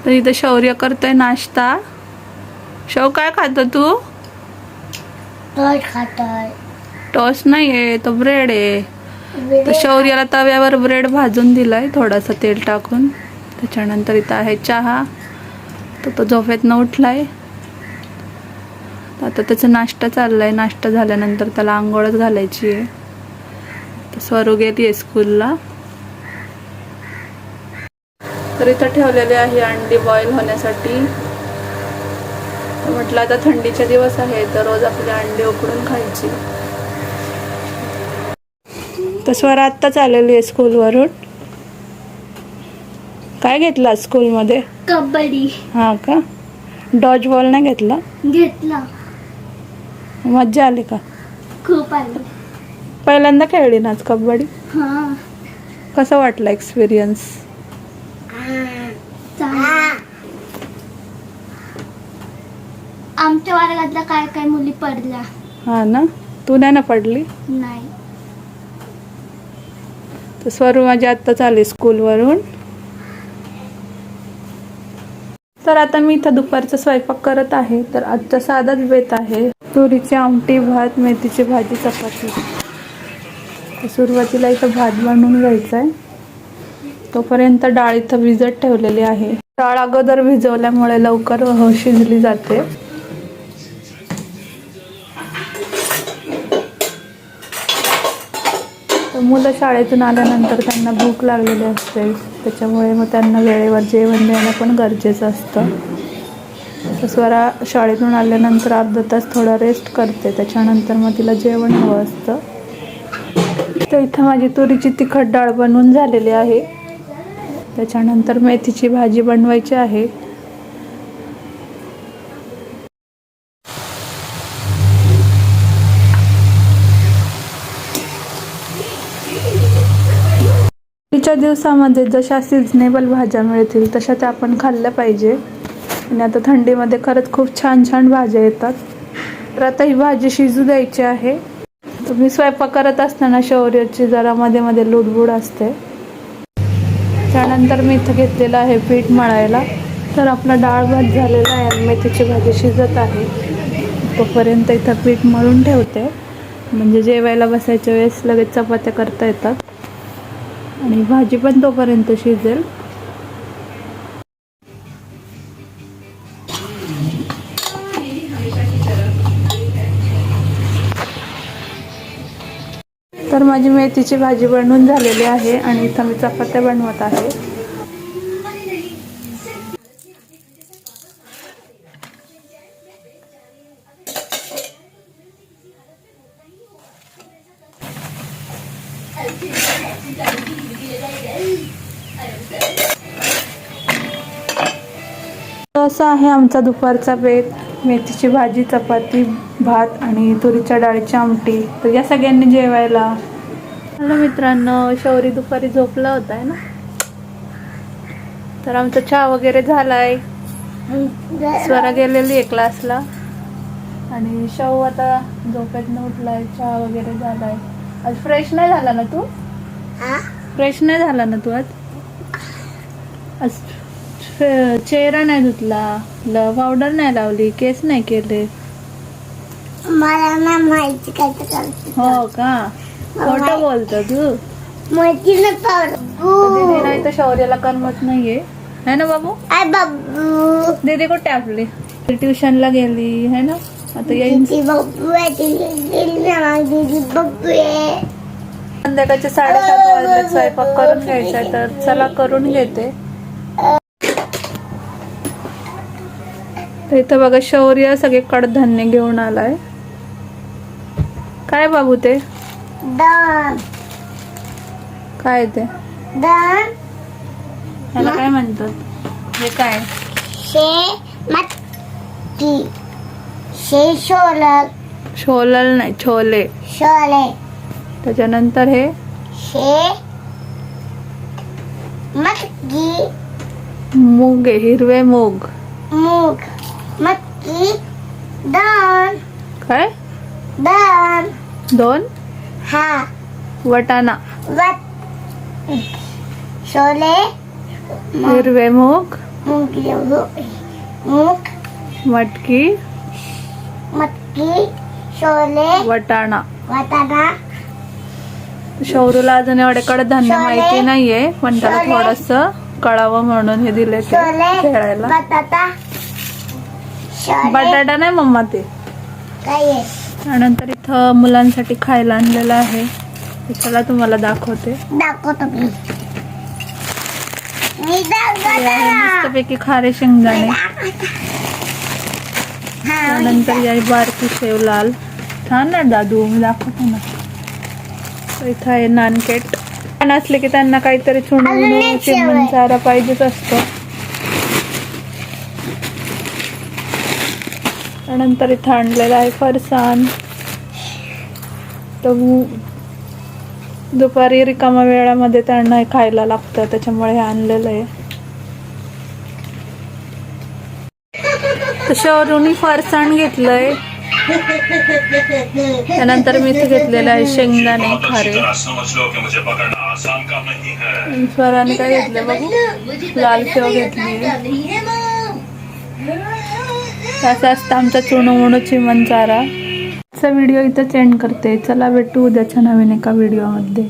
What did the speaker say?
तर इथं शौर्य करतोय नाश्ता. शौ काय खातो तू? टोस्ट खातोय. टोस्ट नाही आहे, तो ब्रेड आहे. तर शौर्याला तव्यावर ब्रेड भाजून दिलाय थोडासा तेल टाकून. त्याच्यानंतर इथं आहे चहा. तो झोपेतनं उठलाय. आता त्याचा नाश्ता चाललाय. नाश्ता झाल्यानंतर त्याला आंघोळच घालायची आहे. तर स्वरू गेली आहे स्कूलला. तर इथं ठेवलेले आहे अंडी बॉईल होण्यासाठी. म्हटलं आता थंडीचे दिवस आहे तर रोज आपली अंडी उकडून खायची. तर स्वरा आत्ताच आलेली आहे स्कूलवरून. काय घेतला स्कूलमध्ये? कबड्डी. हा का? डॉज बॉल नाही घेतला? घेतला. मज्जा आली का? खूप आली. पहिल्यांदा खेळली ना आज कबड्डी? हा. कसं वाटलं एक्सपिरियन्स? आमच्या वर्गातल्या काय काय मुली पडल्या. हा ना? तू नाही ना पडली? नाही. तर स्वरू माझी आत्ताच आली स्कूलवरून. तर आता मी इथं दुपारचा स्वयंपाक करत आहे. तर आजचा साधाच बेत आहे. तुरीची आमटी, भात, मेथीची भाजी, चपाती. तर सुरुवातीला इथं भात बनवून घ्यायचा आहे. तोपर्यंत डाळ इथं भिजत ठेवलेली आहे. डाळ अगोदर भिजवल्यामुळे लवकर शिजली जाते. तर मुलं शाळेतून आल्यानंतर त्यांना भूक लागलेली असते. त्याच्यामुळे मग त्यांना वेळेवर जेवण देणं पण गरजेचं असतं. तर स्वरा शाळेतून आल्यानंतर अर्धा तास थोडा रेस्ट करते. त्याच्यानंतर मग तिला जेवण हवं असतं. तर इथं माझी तुरीची तिखट डाळ बनवून झालेली आहे. त्याच्यानंतर मेथीची भाजी बनवायची आहे. तिच्या दिवसामध्ये जशा सिजनेबल भाज्या मिळतील तशा त्या आपण खाल्ल्या पाहिजे. आणि आता थंडीमध्ये खरंच खूप छान छान भाज्या येतात. तर आता ही भाजी शिजू द्यायची आहे. तर मी स्वयंपाक करत असताना शौर्याची जरा मध्ये मध्ये लुडबुड असते. त्यानंतर मी इथं घेतलेलं आहे पीठ मळायला. तर आपला डाळ भात झालेला आहे आणि मेथीची भाजी शिजत आहे. तोपर्यंत इथं पीठ मळून ठेवते. म्हणजे जेवायला बसायच्या वेळेस लगेच चपात्या करता येतात. आणि भाजी पण तोपर्यंत शिजेल. तर माझी मेथीची भाजी बनवून झालेली आहे आणि इथं मी चपात्या बनवत आहे. असा आहे आमचा दुपारचा बेत. मेथीची भाजी, चपाती, भात आणि तुरीच्या डाळीची आमटी. तर या सगळ्यांनी जेवायला. हॅलो मित्रांनो, शौरी दुपारी झोपला होता आहे ना. तर आमचा चहा वगैरे झालाय. स्वरा गेलेली आहे क्लासला आणि शौ आता झोपेतनं उठलाय. चहा वगैरे झालाय. आज फ्रेश नाही झाला ना तू? फ्रेश नाही झाला ना तू आज? चेहरा नाही धुतला, पावडर नाही लावली, केस नाही केले. मला ना माहिती काय तर. हो का? खोटं बोलतो तू. माहिती नाही पावडर. दीदी नाही तर शौर्याला करमत नाहीये है ना बाबू? आय बाबू. दीदी कुठे आपली? ट्युशनला गेली है ना. आता येईन. संध्याकाळचे 7:30 वाजले. स्वयंपाक करून घ्यायचा आहे. तर चला करून घेते. इथं बघा शौर्य सगळे कडधान्य घेऊन आलाय. काय बाबू ते? दान. काय ते? दान. ह्याला काय म्हणतात? हे काय? मटकी. शोलल. शोलल नाही, छोले. शोले. त्याच्यानंतर हे मटकी. मूग आहे, हिरवे मूग. मूग. मटकी. दान. काय? दान. 2 हा. वटाणा. शोले. हिरवे मूग. मूग मटकी, मटकी छोले वटाणा. वाटाणा शौरूला अजून एवढे कडधान्य छोले, माहिती नाहीये पण त्याला छोले, थोडस कळावं म्हणून हे दिले ते छोले खेळायला. बटाटा छोले बटाटा नाही मम्मा ते. काय आहे? त्यानंतर इथं मुलांसाठी खायला आणलेलं आहे ते चला तुम्हाला दाखवते. दाखवतो मी हे आहे दाखवतो मस्तपैकी खारे शेंगदाणे. त्यानंतर या बारकी शेव लाल छान ना दादू मी दाखवतो ना. तर इथं आहे नानकेट. लहान असले की त्यांना काहीतरी अजून चुणवून एक शेव आहे. चिमण चारा पाहिजेच असतो. त्यानंतर इथं आणलेलं आहे फरसाण. तर दुपारी रिकामा वेळामध्ये त्यांना हे खायला लागतं त्याच्यामुळे हे आणलेलं आहे. तर शौरूनी फरसाण घेतलंय. त्यानंतर मी इथे घेतलेलं आहे शेंगदाणे खारे. स्वराने काय घेतलं बघू लाल शेव घेतली. असं असतं आमचा चुणवून चिमण चारा. व्हिडिओ इथं एंड करते. चला भेटू उद्याच्या नवीन एका व्हिडिओमध्ये.